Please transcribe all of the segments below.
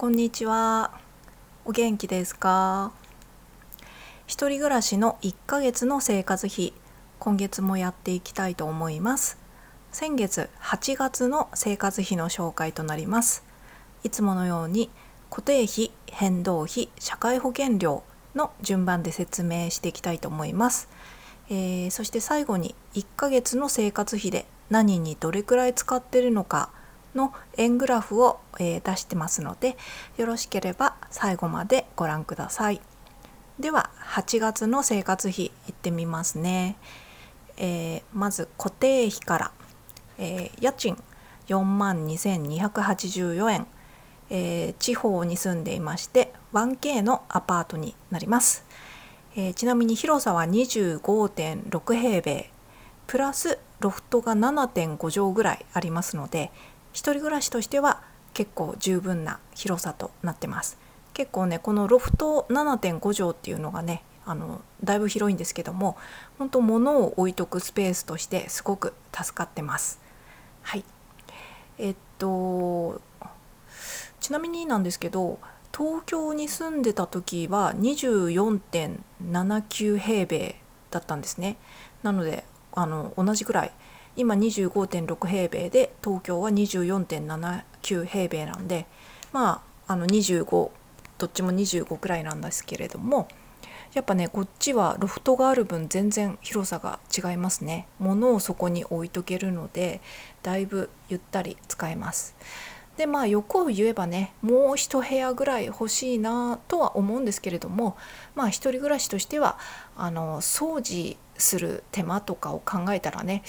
こんにちは。お元気ですか？一人暮らしの1ヶ月の生活費、今月もやっていきたいと思います。先月8月の生活費の紹介となります。いつものように固定費、変動費、社会保険料の順番で説明していきたいと思います。そして最後に1ヶ月の生活費で何にどれくらい使っているのかの円グラフを、出してますので、よろしければ最後までご覧ください。では8月の生活費いってみますね。まず固定費から、家賃42,284円、地方に住んでいまして 1K のアパートになります。ちなみに広さは 25.6 平米プラスロフトが 7.5 畳ぐらいありますので、一人暮らしとしては結構十分な広さとなってます。結構ね、このロフト 7.5 畳っていうのがね、だいぶ広いんですけども、本当物を置いとくスペースとしてすごく助かってます。はい。ちなみになんですけど、東京に住んでた時は 24.79 平米だったんですね。なので同じくらい、今 25.6 平米で東京は 24.79 平米なんで、25、どっちも25くらいなんですけれども、やっぱねこっちはロフトがある分全然広さが違いますね。物をそこに置いとけるのでだいぶゆったり使えます。で欲を言えばね、もう一部屋ぐらい欲しいなとは思うんですけれども、一人暮らしとしては掃除する手間とかを考えたらね、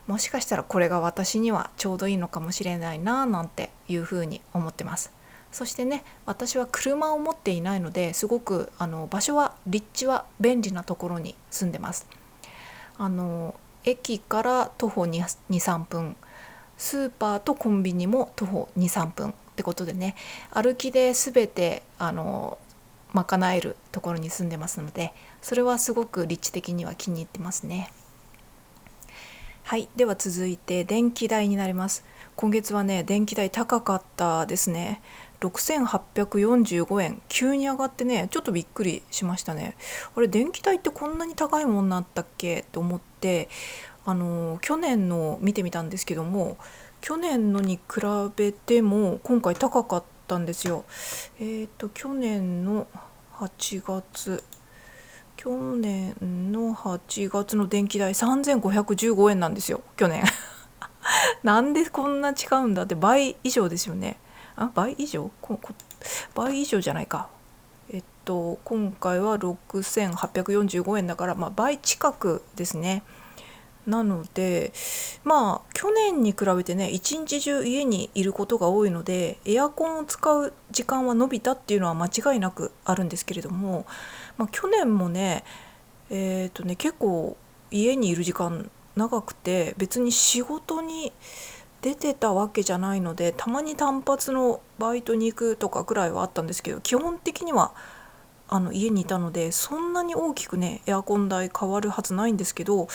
もしかしたらこれが私にはちょうどいいのかもしれないななんていうふうに思ってます。そしてね、私は車を持っていないので、すごく場所は立地は便利なところに住んでます。駅から徒歩2、3分、スーパーとコンビニも徒歩2、3分ってことでね、歩きで全て賄えるところに住んでますので、それはすごく立地的には気に入ってますね。はい、では続いて電気代になります。今月はね、電気代高かったですね。6845円、急に上がってね、ちょっとびっくりしましたね。あれ、電気代ってこんなに高いもんなんだっけと思って、去年の見てみたんですけども、去年のに比べても今回高かったんですよ。去年の8月去年の8月の電気代3515円なんですよ、去年。なんでこんな違うんだって、倍以上ですよね。倍以上倍以上じゃないか。今回は6845円だから、倍近くですね。なので去年に比べてね、一日中家にいることが多いので、エアコンを使う時間は伸びたっていうのは間違いなくあるんですけれども、去年もね結構家にいる時間長くて、別に仕事に出てたわけじゃないので、たまに単発のバイトに行くとかくらいはあったんですけど、基本的には家にいたので、そんなに大きくねエアコン代変わるはずないんですけど、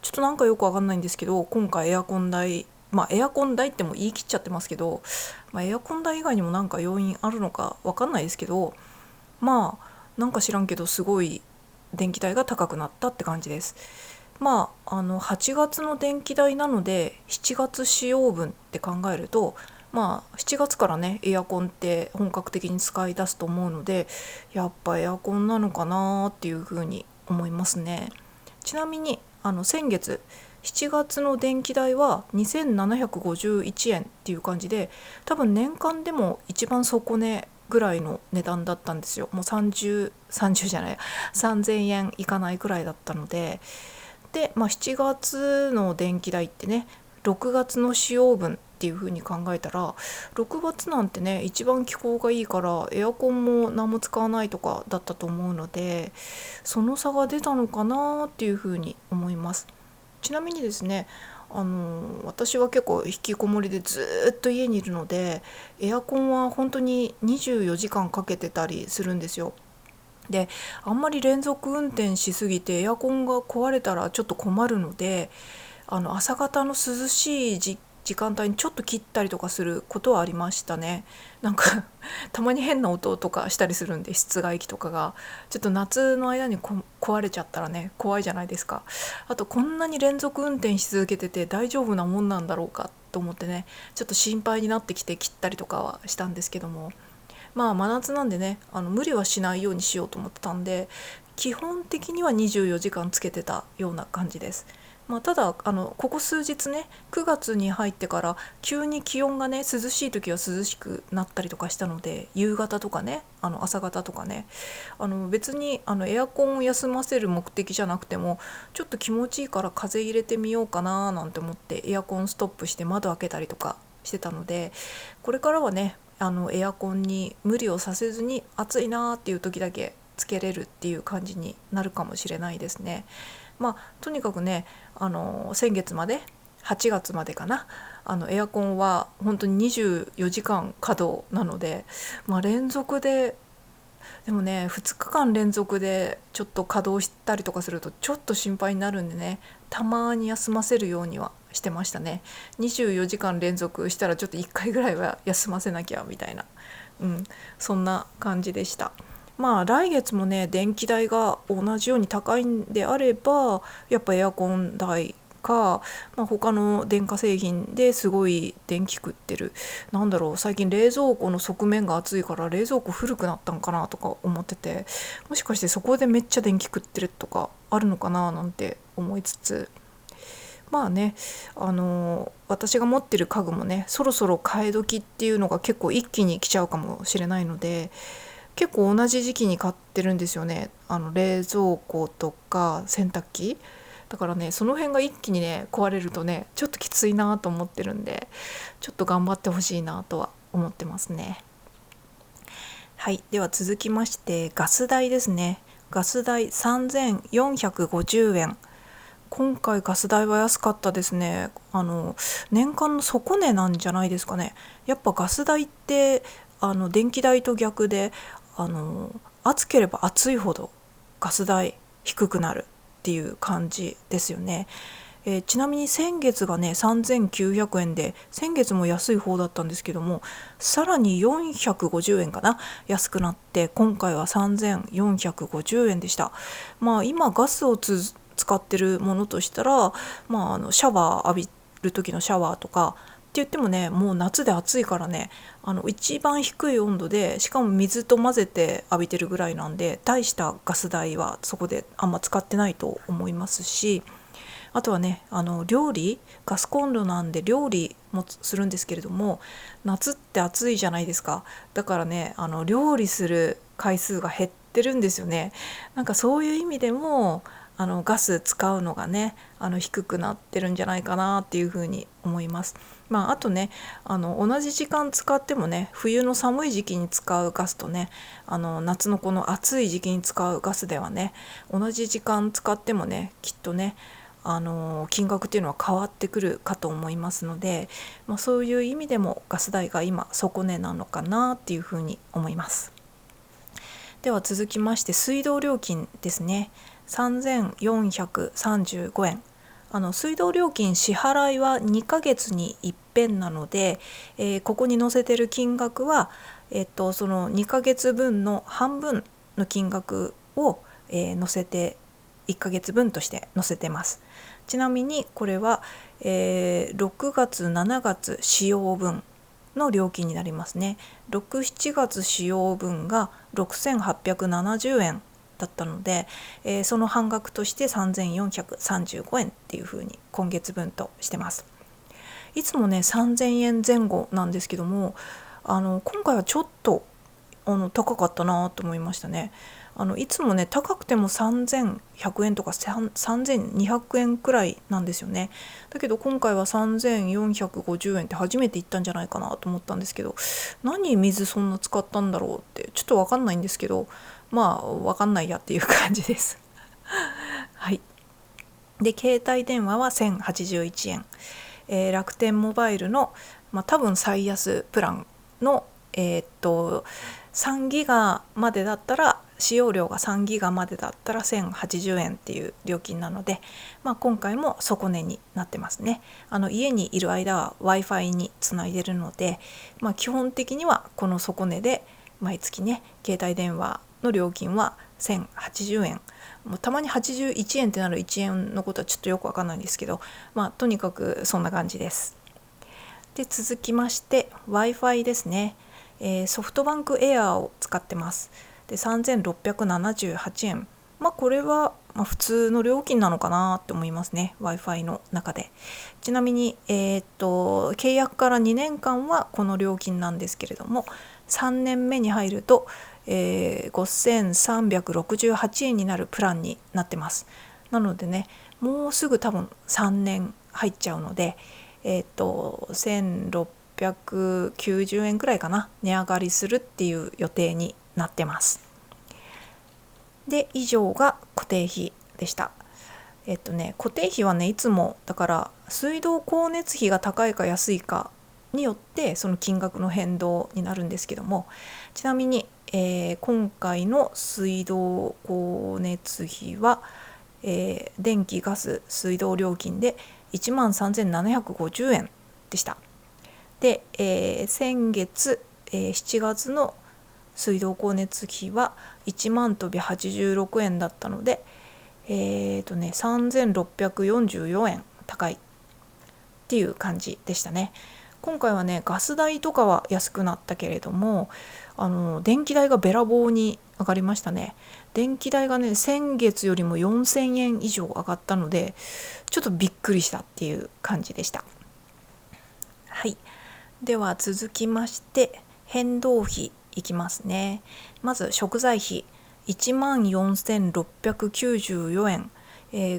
ちょっとなんかよくわかんないんですけど、今回エアコン代、エアコン代っても言い切っちゃってますけど、エアコン代以外にもなんか要因あるのかわかんないですけど、なんか知らんけどすごい電気代が高くなったって感じです。8月の電気代なので7月使用分って考えると、7月からねエアコンって本格的に使い出すと思うので、やっぱエアコンなのかなっていうふうに思いますね。ちなみに先月7月の電気代は2751円っていう感じで、多分年間でも一番底値ぐらいの値段だったんですよ。もう30じゃない、3000円いかないくらいだったので、7月の電気代ってね、6月の使用分っていう風に考えたら、6月なんてね一番気候がいいからエアコンも何も使わないとかだったと思うので、その差が出たのかなっていう風に思います。ちなみにですね、私は結構引きこもりでずっと家にいるので、エアコンは本当に24時間かけてたりするんですよ。で、あんまり連続運転しすぎてエアコンが壊れたらちょっと困るので、朝方の涼しい時時間帯にちょっと切ったりとかすることはありましたね。なんかたまに変な音とかしたりするんで、室外機とかがちょっと夏の間に壊れちゃったらね怖いじゃないですか。あとこんなに連続運転し続けてて大丈夫なもんなんだろうかと思ってね、ちょっと心配になってきて切ったりとかはしたんですけども、まあ真夏なんでね、無理はしないようにしようと思ってたんで、基本的には24時間つけてたような感じです。ただここ数日ね、9月に入ってから急に気温がね、涼しい時は涼しくなったりとかしたので、夕方とかね、朝方とかね、別にエアコンを休ませる目的じゃなくても、ちょっと気持ちいいから風入れてみようかななんて思ってエアコンストップして窓開けたりとかしてたので、これからはねエアコンに無理をさせずに、暑いなっていう時だけつけれるっていう感じになるかもしれないですね。とにかくね、先月まで8月までかな、エアコンは本当に24時間稼働なので、連続で、でもね2日間連続でちょっと稼働したりとかするとちょっと心配になるんでね、たまに休ませるようにはしてましたね。24時間連続したらちょっと1回ぐらいは休ませなきゃみたいな、そんな感じでした。来月もね電気代が同じように高いんであれば、やっぱエアコン代か、他の電化製品ですごい電気食ってる、最近冷蔵庫の側面が熱いから冷蔵庫古くなったんかなとか思ってて、もしかしてそこでめっちゃ電気食ってるとかあるのかななんて思いつつ、私が持ってる家具もねそろそろ替え時っていうのが結構一気に来ちゃうかもしれないので、結構同じ時期に買ってるんですよね。冷蔵庫とか洗濯機だからね、その辺が一気にね壊れるとねちょっときついなと思ってるんで、ちょっと頑張ってほしいなとは思ってますね。はい、では続きましてガス代ですね。ガス代3450円。今回ガス代は安かったですね。年間の底値なんじゃないですかね。やっぱガス代って電気代と逆で、暑ければ暑いほどガス代低くなるっていう感じですよね。ちなみに先月がね3900円で、先月も安い方だったんですけども、さらに450円かな安くなって、今回は3450円でした。今ガスを使ってるものとしたら、シャワー浴びる時のシャワーとかって言ってもね、もう夏で暑いからね、一番低い温度で、しかも水と混ぜて浴びてるぐらいなんで、大したガス代はそこであんま使ってないと思いますし、あとはね料理、ガスコンロなんで料理もするんですけれども、夏って暑いじゃないですか。だからね料理する回数が減ってるんですよね。そういう意味でもガス使うのがね低くなってるんじゃないかなっていうふうに思います。あとね同じ時間使ってもね、冬の寒い時期に使うガスとね夏のこの暑い時期に使うガスではね、同じ時間使ってもねきっとね金額っていうのは変わってくるかと思いますので、そういう意味でもガス代が今底値なのかなっていうふうに思います。では続きまして水道料金ですね。3435円。水道料金支払いは2ヶ月に一遍なので、ここに載せてる金額は、その2ヶ月分の半分の金額を、載せて1ヶ月分として載せてます。ちなみにこれは、6月7月使用分の料金になりますね。6、7月使用分が6870円だったので、その半額として3435円っていう風に今月分としてます。いつもね3000円前後なんですけども、今回はちょっと高かったなと思いましたね。いつもね高くても3100円とか3200円くらいなんですよね。だけど今回は3450円って初めて言ったんじゃないかなと思ったんですけど、何水そんな使ったんだろうってちょっと分かんないんですけど、分かんないやっていう感じですはい。で携帯電話は1081円、楽天モバイルの、多分最安プランの3ギガまでだったら使用量が3ギガまでだったら1080円っていう料金なので、今回も底値になってますね。家にいる間は Wi-Fi につないでるので、基本的にはこの底値で毎月ね、携帯電話の料金は1080円、もうたまに81円ってなる1円のことはちょっとよくわかんないんですけど、とにかくそんな感じです。で、続きまして Wi-Fi ですね。ソフトバンクエアーを使ってます。で、3678円。これは普通の料金なのかなって思いますね、 Wi-Fi の中で。ちなみに、契約から2年間はこの料金なんですけれども、3年目に入ると、5368円になるプランになってます。なのでね、もうすぐ多分3年入っちゃうので、1690円くらいかな、値上がりするっていう予定になってます。で、以上が固定費でした。固定費はね、いつもだから水道光熱費が高いか安いかによってその金額の変動になるんですけども、ちなみに、今回の水道光熱費は、電気ガス水道料金で13,750円でした。で、先月、7月の水道光熱費は1万飛び86円だったので、3644円高いっていう感じでしたね。今回はね、ガス代とかは安くなったけれども、電気代がべらぼうに上がりましたね。電気代がね、先月よりも4000円以上上がったので、ちょっとびっくりしたっていう感じでした。はい、では続きまして変動費いきますね。まず食材費14,694円。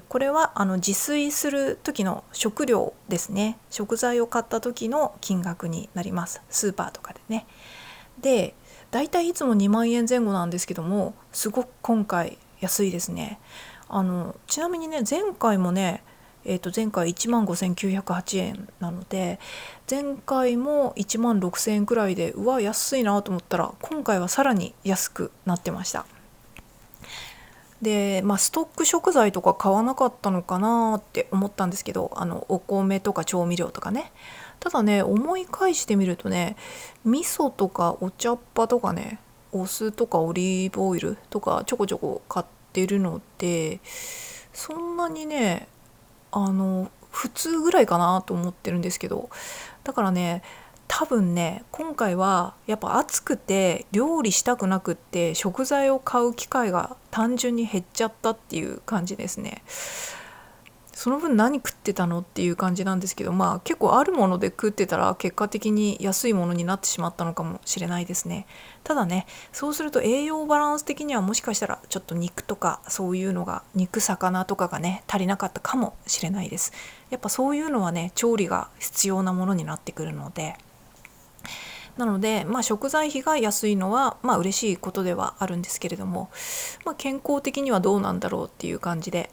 これは自炊する時の食料ですね。食材を買った時の金額になります。スーパーとかでね。で、だいたいいつも2万円前後なんですけども、すごく今回安いですね。ちなみにね、前回もね、前回15,908円なので、前回も16,000円くらいで、うわ安いなと思ったら、今回はさらに安くなってました。で、ストック食材とか買わなかったのかなって思ったんですけど、お米とか調味料とかね。ただね、思い返してみるとね、味噌とかお茶っ葉とかね、お酢とかオリーブオイルとかちょこちょこ買ってるので、そんなにね、普通ぐらいかなと思ってるんですけど、だからね、多分ね、今回はやっぱ暑くて料理したくなくって食材を買う機会が単純に減っちゃったっていう感じですね。その分何食ってたのっていう感じなんですけど、結構あるもので食ってたら結果的に安いものになってしまったのかもしれないですね。ただね、そうすると栄養バランス的にはもしかしたらちょっと肉とかそういうのが、肉魚とかがね足りなかったかもしれないです。やっぱそういうのはね、調理が必要なものになってくるので、なので、食材費が安いのは嬉しいことではあるんですけれども、健康的にはどうなんだろうっていう感じで、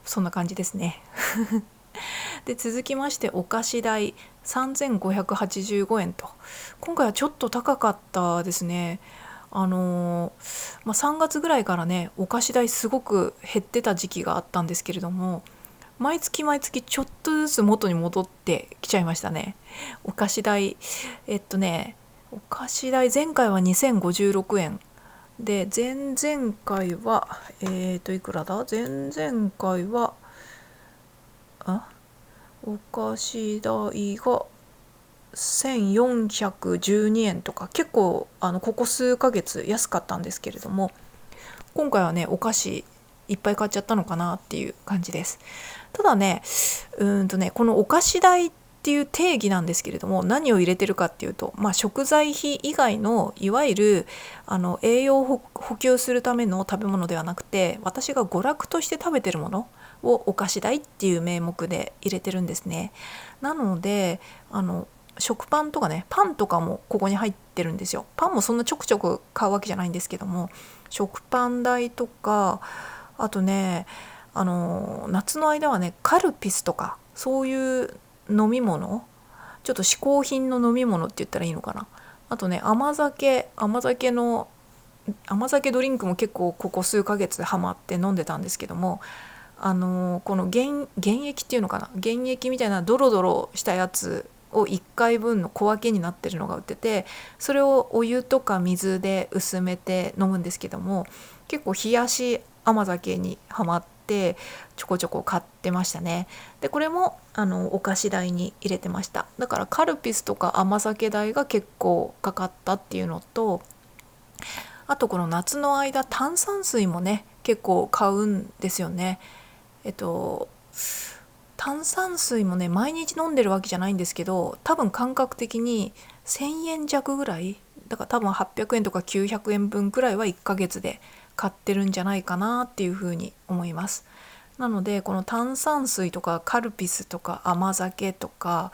そんな感じですね。で、続きましてお菓子代3,585円と、今回はちょっと高かったですね。3月ぐらいからね、お菓子代すごく減ってた時期があったんですけれども、毎月毎月ちょっとずつ元に戻ってきちゃいましたね。お菓子代、お菓子代前回は2056円で、前々回はいくらだ、前々回はお菓子代が1412円とか、結構ここ数ヶ月安かったんですけれども、今回はね、お菓子いっぱい買っちゃったのかなっていう感じです。ただね、このお菓子代っていう定義なんですけれども、何を入れてるかっていうと、食材費以外のいわゆる栄養を補給するための食べ物ではなくて、私が娯楽として食べてるものをお菓子代っていう名目で入れてるんですね。なので食パンとかね、パンとかもここに入ってるんですよ。パンもそんなちょくちょく買うわけじゃないんですけども、食パン代とか、あとね、夏の間はね、カルピスとかそういう飲み物、ちょっと嗜好品の飲み物って言ったらいいのかな。あとね、甘酒の甘酒ドリンクも結構ここ数ヶ月ハマって飲んでたんですけども、この原液っていうのかな、原液みたいなドロドロしたやつを1回分の小分けになってるのが売ってて、それをお湯とか水で薄めて飲むんですけども、結構冷やし甘酒にハマってちょこちょこ買ってましたね。でこれもお菓子代に入れてました。だからカルピスとか甘酒代が結構かかったっていうのと、あとこの夏の間炭酸水もね結構買うんですよね。炭酸水もね毎日飲んでるわけじゃないんですけど、多分感覚的に1000円弱ぐらいだから、多分800円とか900円分くらいは1ヶ月で買ってるんじゃないかなっていうふうに思います。なのでこの炭酸水とかカルピスとか甘酒とか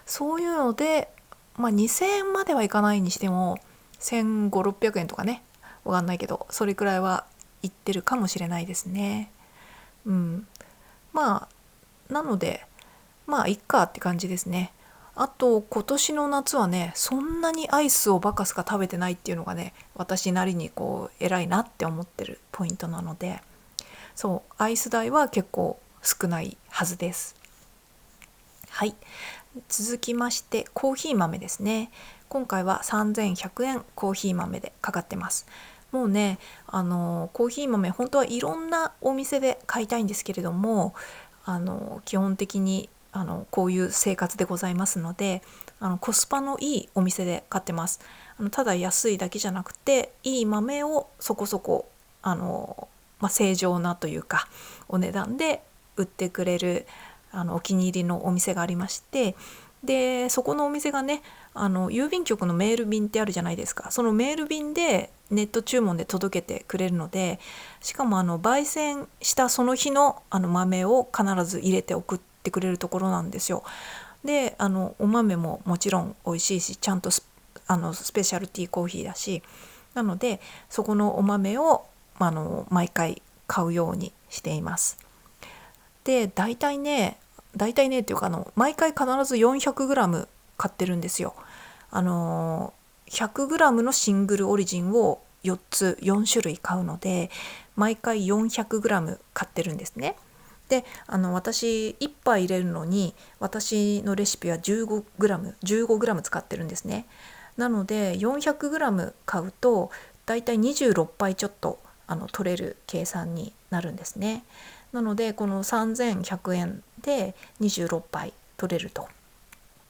そういうので、2000円まではいかないにしても1500600円とかね、わかんないけどそれくらいはいってるかもしれないですね。うん、まあなのでいっかって感じですね。あと今年の夏はねそんなにアイスをバカスカ食べてないっていうのがね、私なりにこう偉いなって思ってるポイントなので、そうアイス代は結構少ないはずです。はい、続きましてコーヒー豆ですね。今回は3100円コーヒー豆でかかってます。もうねコーヒー豆本当はいろんなお店で買いたいんですけれども、基本的にこういう生活でございますので、コスパのいいお店で買ってます。ただ安いだけじゃなくていい豆をそこそこ正常なというかお値段で売ってくれるお気に入りのお店がありまして、でそこのお店がね郵便局のメール便ってあるじゃないですか。そのメール便でネット注文で届けてくれるので、しかも焙煎したその日の豆を必ず入れて送ってくれるところなんですよ。でお豆ももちろん美味しいし、ちゃんとスペシャルティーコーヒーだし、なのでそこのお豆を毎回買うようにしています。で大体ねっていうか毎回必ず 400g 買ってるんですよ。100g のシングルオリジンを4種類買うので毎回 400g 買ってるんですね。で私1杯入れるのに私のレシピは 15g 使ってるんですね。なので 400g 買うとだいたい26杯ちょっと取れる計算になるんですね。なのでこの3100円で26杯取れると。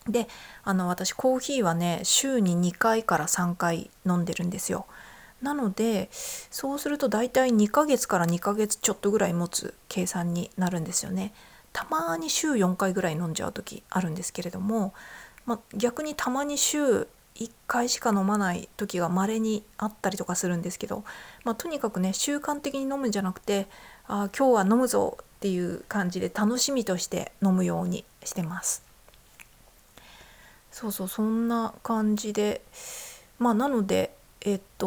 で私コーヒーはね週に2回から3回飲んでるんですよ。なのでそうするとだいたい2ヶ月から2ヶ月ちょっとぐらい持つ計算になるんですよね。たまに週4回ぐらい飲んじゃう時あるんですけれども、逆にたまに週1回しか飲まない時が稀にあったりとかするんですけど、とにかくね習慣的に飲むんじゃなくて今日は飲むぞっていう感じで楽しみとして飲むようにしてます。そうそんな感じでなので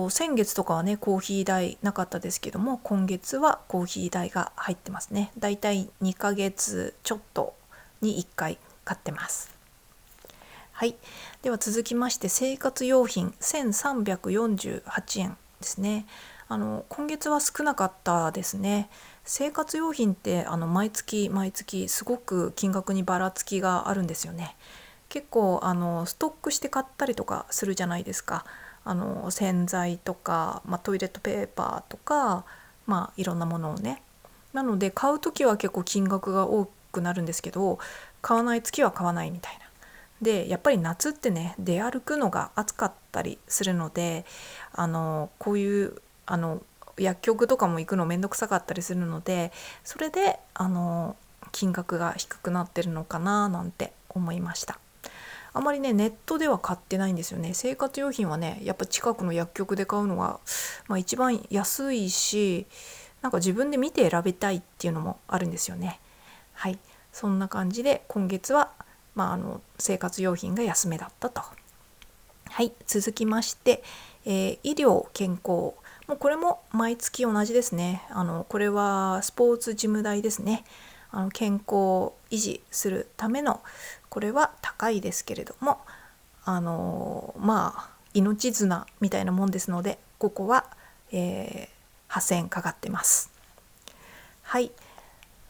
先月とかはねコーヒー代なかったですけども、今月はコーヒー代が入ってますね。だいたい2ヶ月ちょっとに1回買ってます。はい、では続きまして生活用品1348円ですね。今月は少なかったですね。生活用品って毎月毎月すごく金額にばらつきがあるんですよね。結構ストックして買ったりとかするじゃないですか。洗剤とか、トイレットペーパーとか、いろんなものをね。なので買う時は結構金額が多くなるんですけど、買わない月は買わないみたいな。でやっぱり夏ってね出歩くのが暑かったりするのでこういう薬局とかも行くのめんどくさかったりするので、それで金額が低くなってるのかななんて思いました。あまりねネットでは買ってないんですよね。生活用品はねやっぱ近くの薬局で買うのが、一番安いし、なんか自分で見て選びたいっていうのもあるんですよね。はい、そんな感じで今月は、生活用品が安めだったと。はい、続きまして、医療健康もうこれも毎月同じですね。これはスポーツジム代ですね。健康を維持するためのこれは高いですけれども命綱みたいなもんですので、ここは8,000円かかってます。はい。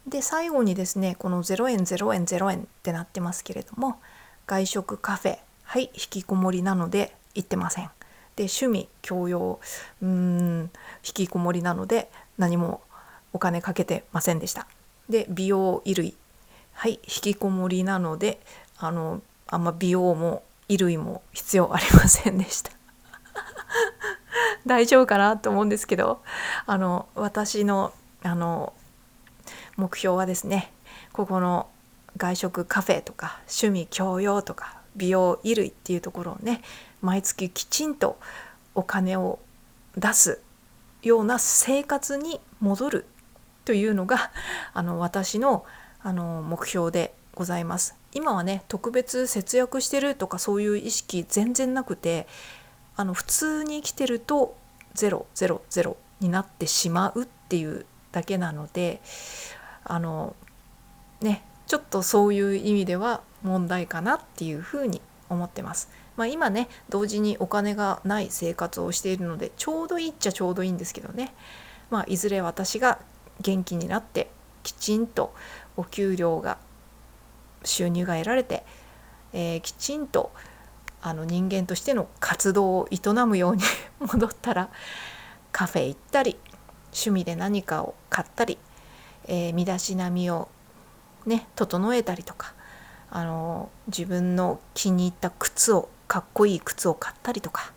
で最後にですね、この0円0円0円ってなってますけれども、外食カフェ、はい、引きこもりなので行ってません。で趣味教養、引きこもりなので何もお金かけてませんでした。で美容衣類、はい、引きこもりなのであんま美容も衣類も必要ありませんでした大丈夫かなと思うんですけど、私の目標はですね、ここの外食カフェとか趣味教養とか美容衣類っていうところをね、毎月きちんとお金を出すような生活に戻るというのが私の目標でございます。今はね、特別節約してるとかそういう意識全然なくて、普通に生きてると000になってしまうっていうだけなので、ちょっとそういう意味では問題かなっていうふうに思ってます。今ね、同時にお金がない生活をしているのでちょうどいいっちゃちょうどいいんですけどね、いずれ私が元気になってきちんとお給料が収入が得られて、きちんと人間としての活動を営むように戻ったら、カフェ行ったり趣味で何かを買ったり、身だしなみをね整えたりとか、自分の気に入ったかっこいい靴を買ったりとか、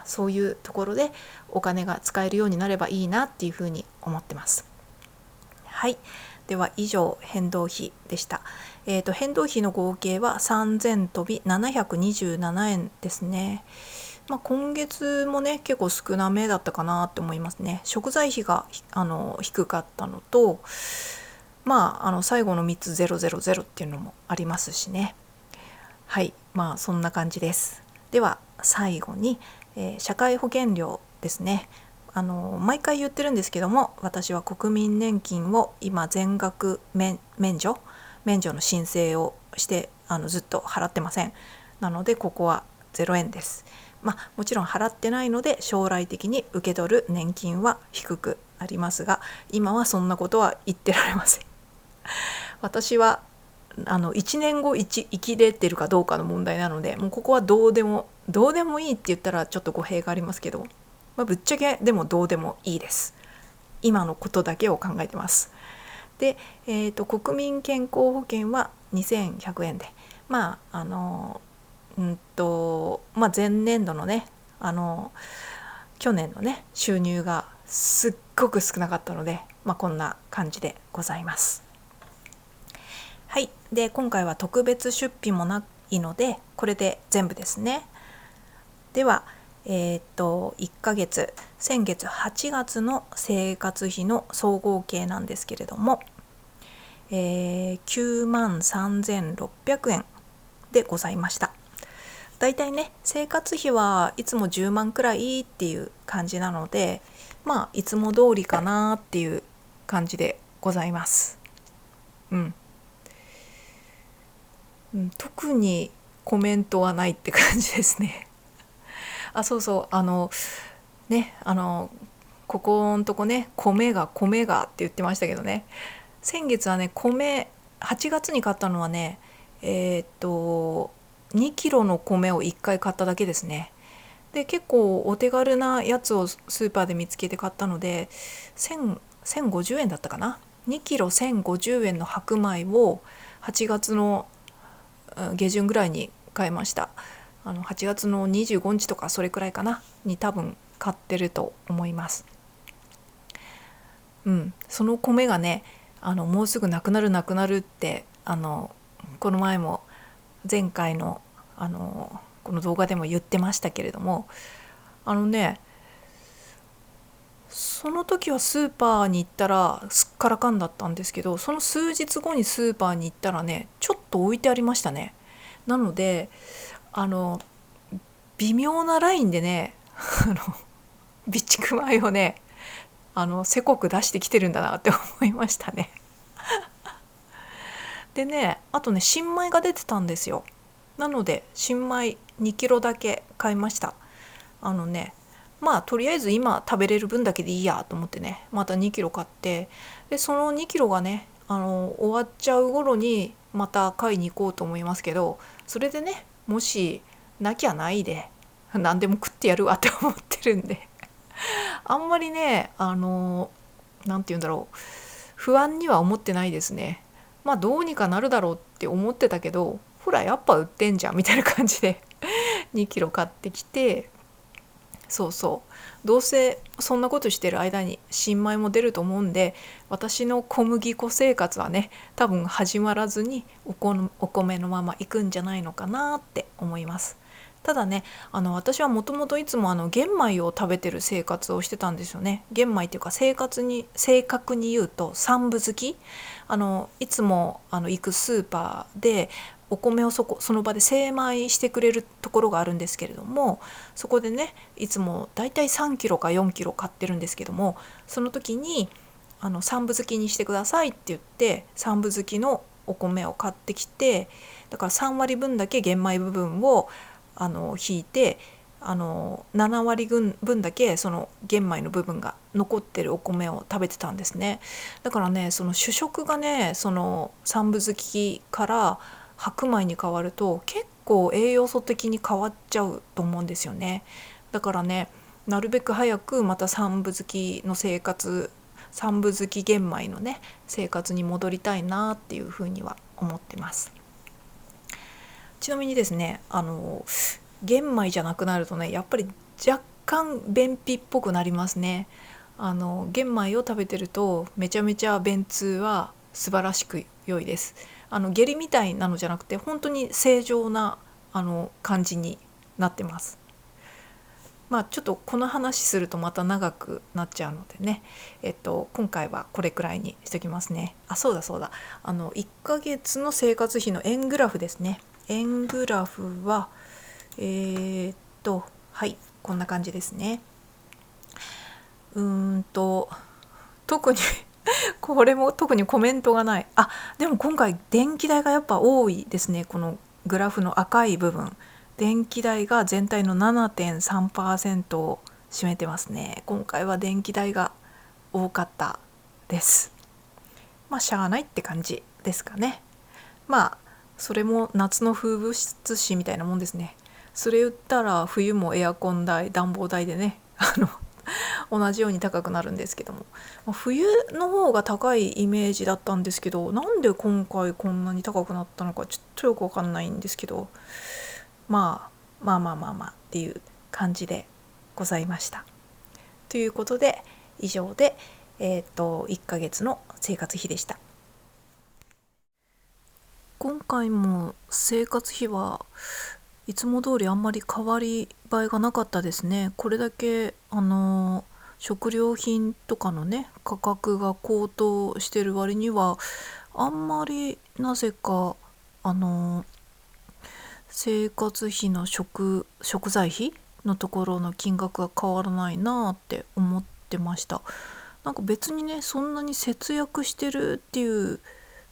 そういうところでお金が使えるようになればいいなっていうふうに思ってます。はい、では以上変動費でした。変動費の合計は3000飛び727円ですね。今月もね結構少なめだったかなって思いますね。食材費が低かったのと、最後の3つ000っていうのもありますしね。はい、そんな感じです。では最後に、社会保険料ですね。毎回言ってるんですけども、私は国民年金を今全額免除の申請をしてずっと払ってません。なのでここは0円です。もちろん払ってないので将来的に受け取る年金は低くありますが、今はそんなことは言ってられません。私は1年後生きれてるかどうかの問題なので、もうここはどうでもいいって言ったらちょっと語弊がありますけど、ぶっちゃけでもどうでもいいです。今のことだけを考えてます。で、国民健康保険は2100円で、前年度のね、去年のね収入がすっごく少なかったので、こんな感じでございます。はい、で今回は特別出費もないのでこれで全部ですね。では1ヶ月先月8月の生活費の総合計なんですけれども、9万3600円でございました。だいたいね生活費はいつも10万くらいっていう感じなので、いつも通りかなっていう感じでございます。特にコメントはないって感じですね。そうそう、ここんとこね米がって言ってましたけどね、先月はね8月に買ったのはね2キロの米を1回買っただけですね。で結構お手軽なやつをスーパーで見つけて買ったので1050円だったかな。2キロ1050円の白米を8月の下旬ぐらいに買いました。8月の25日とかそれくらいかなに多分買ってると思います。その米がねもうすぐなくなるってこの前も前回のこの動画でも言ってましたけれども、その時はスーパーに行ったらすっからかんだったんですけど、その数日後にスーパーに行ったらねちょっと置いてありましたね。なので微妙なラインでね備蓄米をねせこく出してきてるんだなって思いましたね。でね、あとね新米が出てたんですよ。なので新米2キロだけ買いました。まあとりあえず今食べれる分だけでいいやと思ってね、また2キロ買って、でその2キロがね終わっちゃう頃にまた買いに行こうと思いますけど、それでねもしなきゃないで何でも食ってやるわって思ってるんであんまりねなんて言うんだろう、不安には思ってないですね。まあどうにかなるだろうって思ってたけど、ほらやっぱ売ってんじゃんみたいな感じで2キロ買ってきて、そうそう、どうせそんなことしてる間に新米も出ると思うんで、私の小麦粉生活はね多分始まらずにお米のままいくんじゃないのかなって思います。ただね私はもともといつも玄米を食べてる生活をしてたんですよね。玄米っていうか正確に言うと三分好き、いつも行くスーパーでお米をその場で精米してくれるところがあるんですけれども、そこでねいつもだいたい3キロか4キロ買ってるんですけども、その時に三分好きにしてくださいって言って三分好きのお米を買ってきて、だから3割分だけ玄米部分を引いて7割分だけその玄米の部分が残ってるお米を食べてたんですね。だからねその主食がねその三分好きから白米に変わると結構栄養素的に変わっちゃうと思うんですよね。だからねなるべく早くまた三分好きの生活、三分好き玄米のね生活に戻りたいなっていうふうには思ってます。ちなみにですね玄米じゃなくなるとねやっぱり若干便秘っぽくなりますね。玄米を食べてるとめちゃめちゃ便通は素晴らしく良いです。下痢みたいなのじゃなくて本当に正常な感じになってます。まあちょっとこの話するとまた長くなっちゃうのでね、今回はこれくらいにしときますね。そうだそうだ、1ヶ月の生活費の円グラフですね。円グラフははいこんな感じですね。特にこれも特にコメントがない。でも今回電気代がやっぱ多いですね。このグラフの赤い部分、電気代が全体の 7.3% を占めてますね。今回は電気代が多かったです。まあしゃあないって感じですかね。まあそれも夏の風物詩みたいなもんですね。それ言ったら冬もエアコン代暖房代でね同じように高くなるんですけども、冬の方が高いイメージだったんですけど、なんで今回こんなに高くなったのかちょっとよくわかんないんですけど、まあっていう感じでございました。ということで以上で、1ヶ月の生活費でした。今回も生活費はいつも通りあんまり変わり映えがなかったですね。これだけ食料品とかのね価格が高騰してる割にはあんまりなぜか生活費の食材費のところの金額が変わらないなって思ってました。なんか別にねそんなに節約してるっていう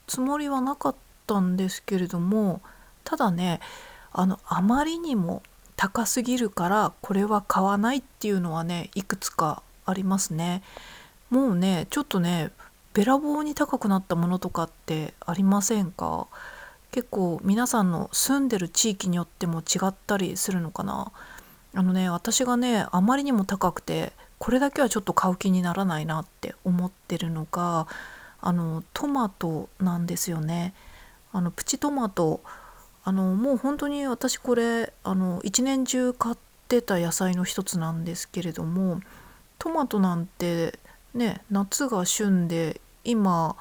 つもりはなかったんですけれども、ただねあまりにも高すぎるからこれは買わないっていうのはねいくつかありますね。もうねちょっとねべらぼうに高くなったものとかってありませんか？結構皆さんの住んでる地域によっても違ったりするのかな。私がねあまりにも高くてこれだけはちょっと買う気にならないなって思ってるのがトマトなんですよね。プチトマトもう本当に私これ一年中買ってた野菜の一つなんですけれども、トマトなんてね夏が旬で今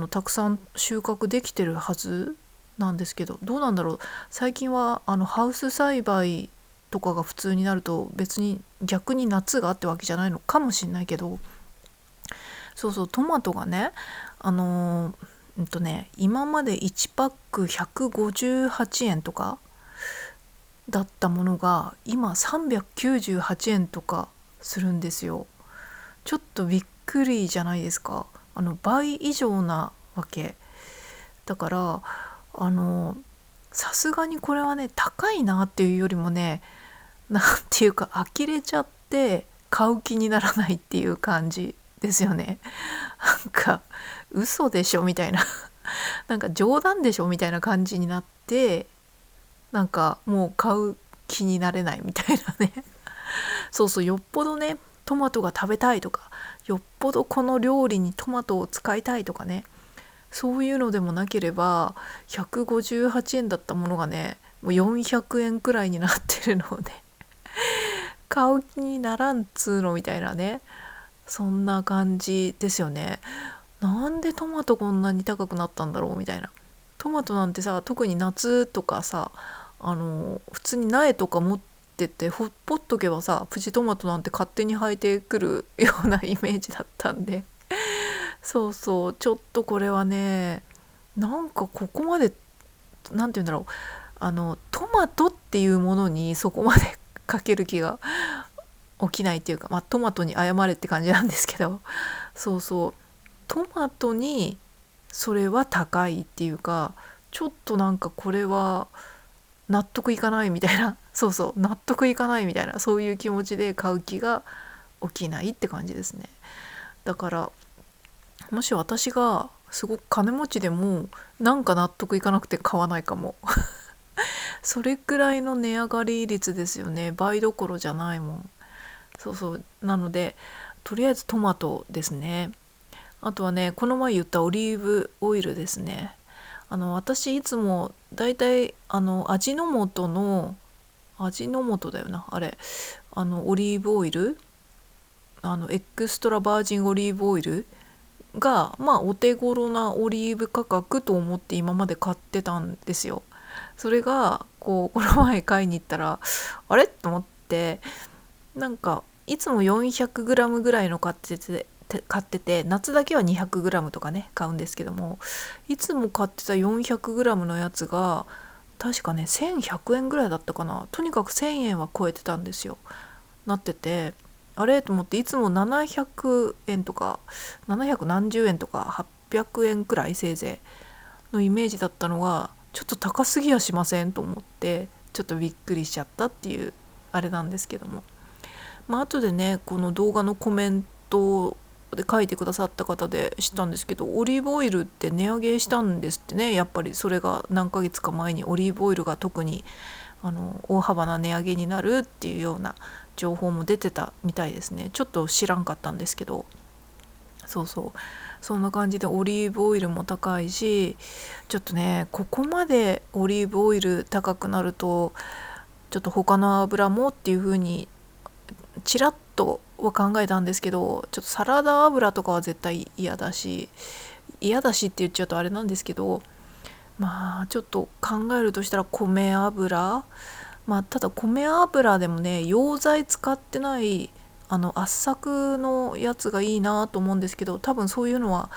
たくさん収穫できてるはずなんですけど、どうなんだろう、最近はハウス栽培とかが普通になると別に逆に夏があってわけじゃないのかもしれないけど、そうそうトマトがね今まで1パック158円とかだったものが今398円とかするんですよ。ちょっとびっくりじゃないですか。倍以上なわけだからさすがにこれはね高いなっていうよりもねなんていうか呆れちゃってで買う気にならないっていう感じですよね。なんか嘘でしょみたいななんか冗談でしょみたいな感じになって、なんかもう買う気になれないみたいなねそうそう、よっぽどねトマトが食べたいとか、よっぽどこの料理にトマトを使いたいとかね、そういうのでもなければ158円だったものがねもう400円くらいになってるのをね買う気にならんつーのみたいなね、そんな感じですよね。なんでトマトこんなに高くなったんだろうみたいな。トマトなんてさ、特に夏とかさ、普通に苗とか持っててほっぽっとけばさ、プチトマトなんて勝手に生えてくるようなイメージだったんでそうそう、ちょっとこれはね、なんかここまで、なんて言うんだろう、トマトっていうものにそこまでかける気が起きないっていうか、まあトマトに謝れって感じなんですけど、そうそう、トマトにそれは高いっていうか、ちょっとなんかこれは納得いかないみたいなそうそう、納得いかないみたいな、そういう気持ちで買う気が起きないって感じですね。だからもし私がすごく金持ちでもなんか納得いかなくて買わないかもそれくらいの値上がり率ですよね。倍どころじゃないもん。そうそう、なのでとりあえずトマトですね。あとはね、この前言ったオリーブオイルですね。私いつもだいたい味の素だよなあれ、オリーブオイル、エクストラバージンオリーブオイルがまあお手頃なオリーブ価格と思って今まで買ってたんですよ。それがこの前買いに行ったらあれと思って、なんかいつも 400g ぐらいの買ってて夏だけは 200g とかね買うんですけども、いつも買ってた 400g のやつが確かね1100円ぐらいだったかな。とにかく1000円は超えてたんですよ。なってて、あれと思って、いつも700円とか700何十円とか800円くらいせいぜいのイメージだったのが、ちょっと高すぎやしませんと思ってちょっとびっくりしちゃったっていうあれなんですけども、まあ後でねこの動画のコメントで書いてくださった方で知ったんですけど、オリーブオイルって値上げしたんですってね。やっぱりそれが何ヶ月か前にオリーブオイルが特に大幅な値上げになるっていうような情報も出てたみたいですね。ちょっと知らんかったんですけど、そうそう、そんな感じでオリーブオイルも高いし、ちょっとねここまでオリーブオイル高くなるとちょっと他の油もっていう風にちらっとは考えたんですけど、ちょっとサラダ油とかは絶対嫌だしって言っちゃうとあれなんですけど、まあちょっと考えるとしたら米油、まあただ米油でもね溶剤使ってない圧搾のやつがいいなと思うんですけど、多分そういうのは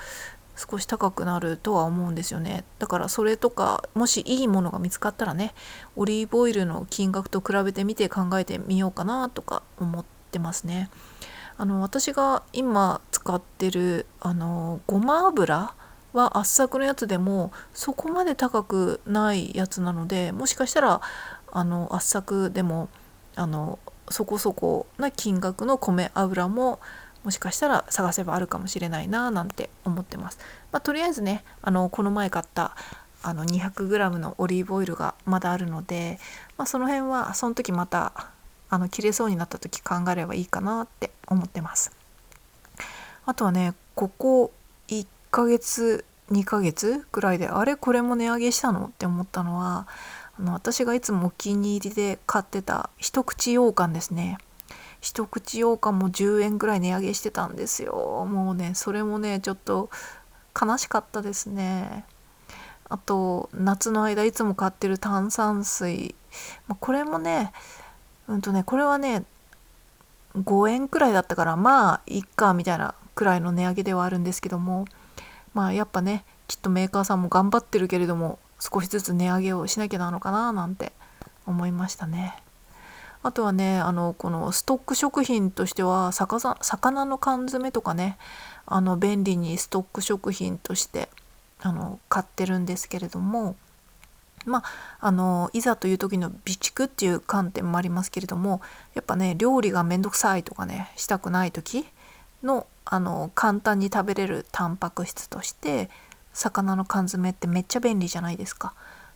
少し高くなるとは思うんですよね。だからそれとかもしいいものが見つかったらね、オリーブオイルの金額と比べてみて考えてみようかなとか思ってますね。私が今使ってるごま油は圧搾のやつでもそこまで高くないやつなので、もしかしたら圧搾でもそこそこな金額の米油ももしかしたら探せばあるかもしれないななんて思ってます。まあ、とりあえずねこの前買った200g のオリーブオイルがまだあるので、まあ、その辺はその時また切れそうになった時考えればいいかなって思ってます。あとはねここ1ヶ月2ヶ月くらいであれこれも値上げしたのって思ったのは、私がいつもお気に入りで買ってた一口羊羹ですね。一口羊羹も10円ぐらい値上げしてたんですよ。もうねそれもねちょっと悲しかったですね。あと夏の間いつも買ってる炭酸水、これもねこれはね5円くらいだったからまあいっかみたいなくらいの値上げではあるんですけども、まあやっぱねきっとメーカーさんも頑張ってるけれども少しずつ値上げをしなきゃなのかななんて思いましたね。あとはねこのストック食品としては魚の缶詰とかね便利にストック食品として買ってるんですけれども、いざという時の備蓄っていう観点もありますけれども、やっぱね料理がめんどくさいとかねしたくない時の簡単に食べれるタンパク質として魚の缶詰ってめっちゃ便利じゃないですか。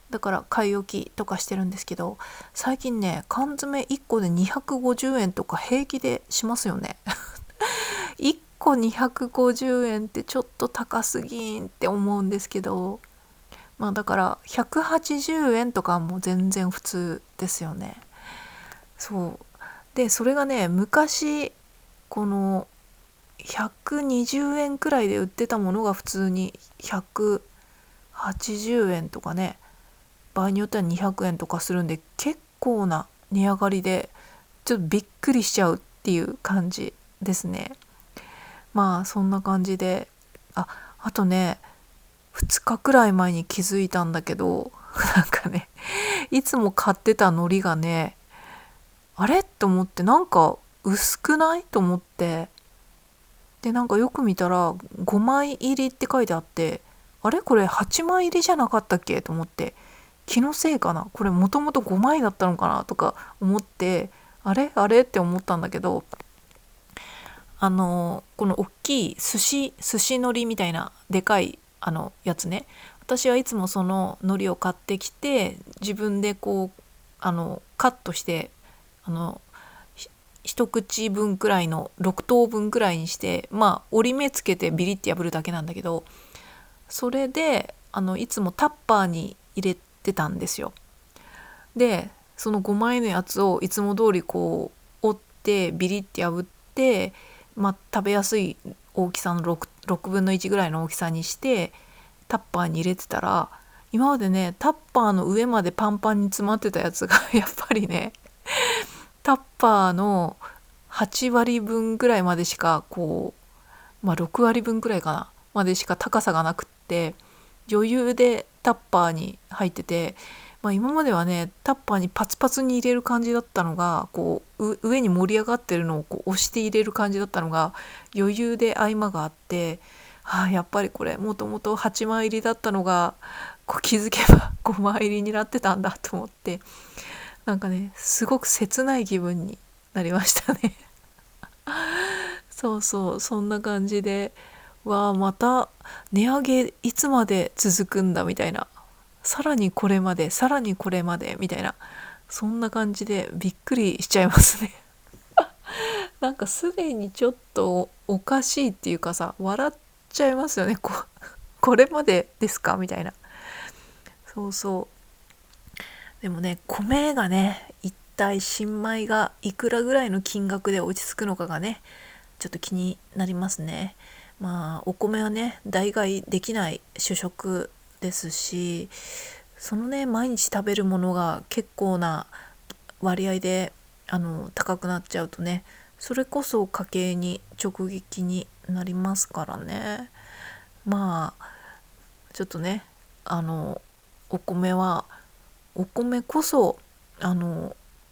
だから買い置きとかしてるんですけど、最近ね缶詰1個で250円とか平気でしますよね。1個250円ってちょっと高すぎんって思うんですけど、だから180円とかも全然普通ですよね。そうで、それがね昔この120円くらいで売ってたものが普通に180円とかね、場合によっては200円とかするんで、結構な値上がりでちょっとびっくりしちゃうっていう感じですね。そんな感じで、あとね2日くらい前に気づいたんだけど、なんかねいつも買ってた海苔がね、あれと思って、なんか薄くないと思って、でなんかよく見たら5枚入りって書いてあって、あれこれ8枚入りじゃなかったっけと思って、気のせいかな、これもともと5枚だったのかなとか思って、あれあれって思ったんだけど、この大きい寿司海苔みたいなでかいやつね、私はいつもその海苔を買ってきて自分でこうカットして一口分くらいの6等分くらいにして、折り目つけてビリッて破るだけなんだけど、それでいつもタッパーに入れてたんですよ。でその5枚のやつをいつも通りこう折ってビリッて破って、食べやすい大きさの6分の1ぐらいの大きさにしてタッパーに入れてたら、今までねタッパーの上までパンパンに詰まってたやつがやっぱりねタッパーの8割分ぐらいまでしか6割分くらいかなまでしか高さがなくって、余裕でタッパーに入ってて、今まではねタッパーにパツパツに入れる感じだったのが、上に盛り上がってるのを押して入れる感じだったのが余裕で合間があって、やっぱりこれもともと8枚入りだったのが気づけば5枚入りになってたんだと思って、なんかねすごく切ない気分になりましたね。そうそう、そんな感じで、また値上げいつまで続くんだみたいな、さらにこれまでさらにこれまでみたいな、そんな感じでびっくりしちゃいますね。なんかすでにちょっとおかしいっていうかさ、笑っちゃいますよね。これまでですかみたいな。そうそう。でもね米がね一体新米がいくらぐらいの金額で落ち着くのかがねちょっと気になりますね。お米はね代替できない主食ですし、そのね毎日食べるものが結構な割合で高くなっちゃうとね、それこそ家計に直撃になりますからね。ちょっとねお米はお米こそ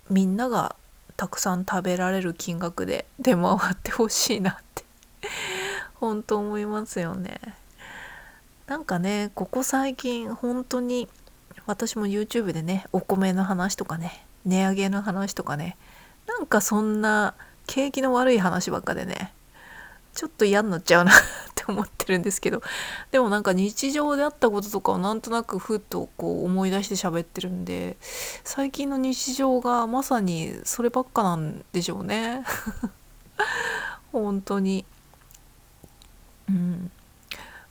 みんながたくさん食べられる金額で出回ってほしいなって本当思いますよね。なんかねここ最近本当に私も YouTube でねお米の話とかね値上げの話とかね、なんかそんな景気の悪い話ばっかでねちょっと嫌になっちゃうなって思ってるんですけど、でもなんか日常であったこととかをなんとなくふっと思い出して喋ってるんで、最近の日常がまさにそればっかなんでしょうね。本当に。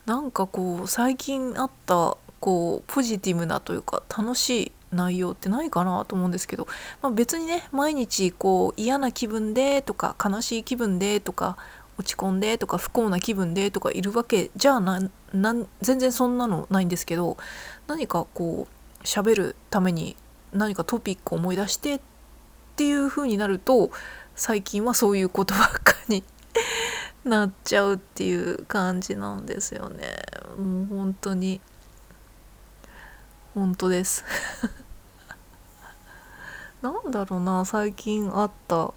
なんか最近あったポジティブなというか楽しい内容ってないかなと思うんですけど、別にね毎日嫌な気分でとか悲しい気分でとか落ち込んでとか不幸な気分でとかいるわけじゃ全然そんなのないんですけど、何か喋るために何かトピックを思い出してっていう風になると、最近はそういうことばっかになっちゃうっていう感じなんですよね。もう本当に本当です。なんだろうな、最近あった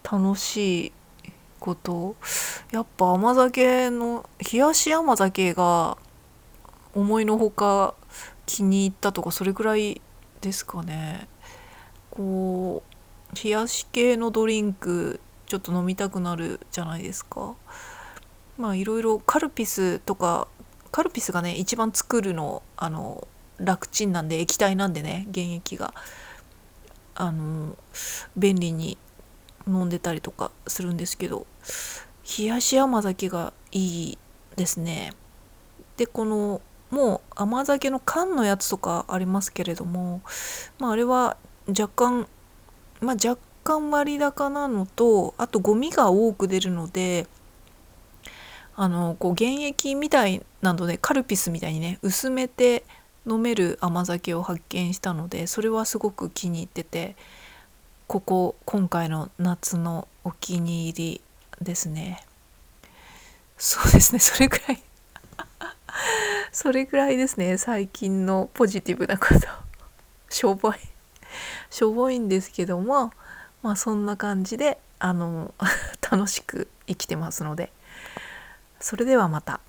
楽しいこと、やっぱ冷やし甘酒が思いのほか気に入ったとかそれぐらいですかね。こう冷やし系のドリンクちょっと飲みたくなるじゃないですか。まあいろいろカルピスとか、カルピスがね一番作るの楽ちんなんで、液体なんでね、原液があの便利に飲んでたりとかするんですけど、冷やし甘酒がいいですね。でこのもう甘酒の缶のやつとかありますけれども、あれは若干若干割高なのと、あとゴミが多く出るので、こう原液みたいなのでカルピスみたいにね薄めて飲める甘酒を発見したので、それはすごく気に入ってて、今回の夏のお気に入りですね。そうですね、それぐらいですね、最近のポジティブなことしょぼいしょぼいんですけども、そんな感じで楽しく生きてますので、それではまた。